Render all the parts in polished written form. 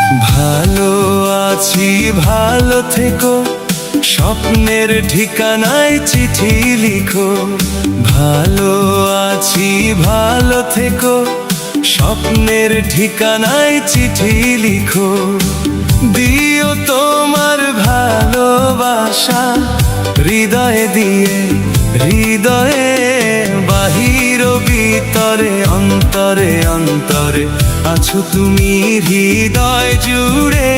ভালো আছি ভালো থেকো, স্বপ্নের ঠিকানায় চিঠি লিখো। ভালো আছি ভালো থেকো, স্বপ্নের ঠিকানায় চিঠি লিখো। দিও তোমার ভালোবাসা হৃদয়ে দিয়ে, হৃদয়ে বাহির ভিতরে অন্তরে অন্তরে আছো তুমি হৃদয় জুড়ে।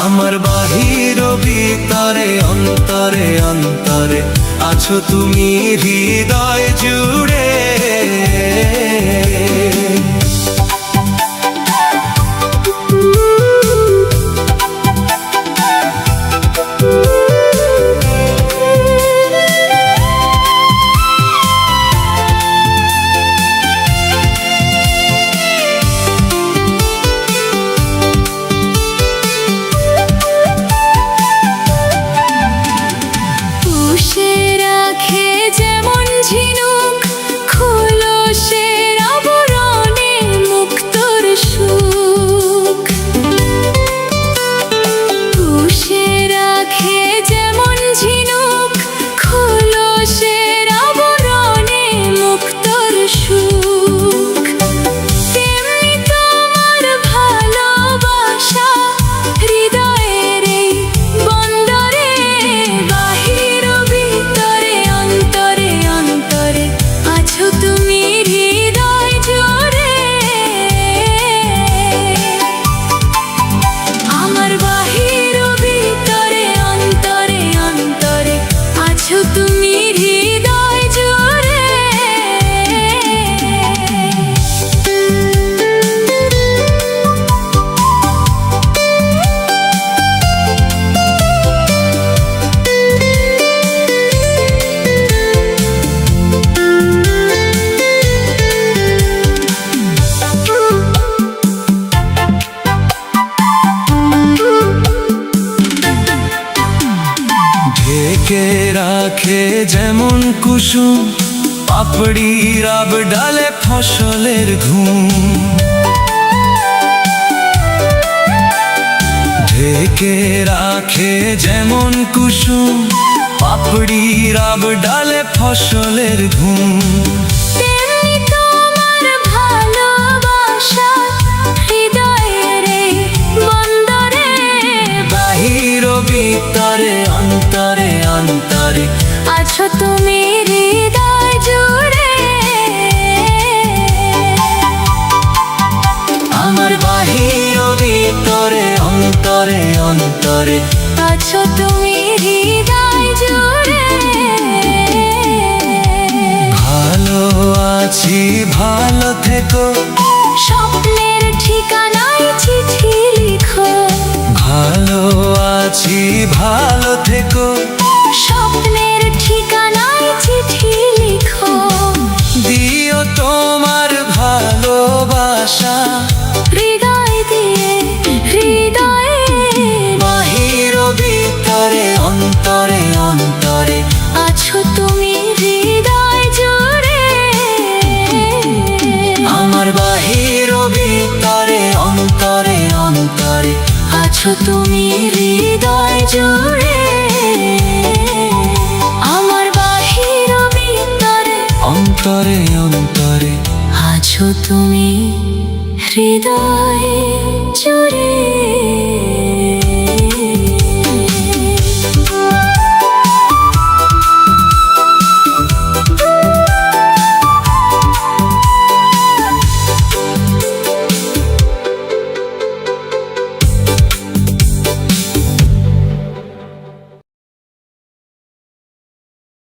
আমার বাহির ভিতরে অন্তরে অন্তরে আছো তুমি হৃদয় জুড়ে। ঢেকে রাখে যেমন কুসুম পাপড়ি রাব ডালে ফসলের ঘুম। ঢেকে রাখে যেমন কুসুম পাপড়ি রাব ডালে ফসলের ঘুম। ভিতরে অন্তরে অন্তরে আছো তুমি হৃদয় জুড়ে। আমার বাহির ভিতরে অন্তরে অন্তরে আছো তুমি হৃদয় জুড়ে। ভালো আছি ভালো থেকো, স্বপ্নের ঠিকানায় চিঠি লিখো। ভালো আছি ভালো থেকো, স্বপ্নের ঠিকানায় চিঠি লিখো। দিও তোমার ভালোবাসা হৃদয় দিয়ে, হৃদয়ে বাহির ভিতরে অন্তরে অন্তরে আছো তুমি হৃদয় জুড়ে। আমার বাহির ভিতরে অন্তরে অন্তরে আছো তুমি হৃদয় জুড়ে। আমার বাহির ভিতরে অন্তরে অন্তরে আছো তুমি হৃদয় জুড়ে।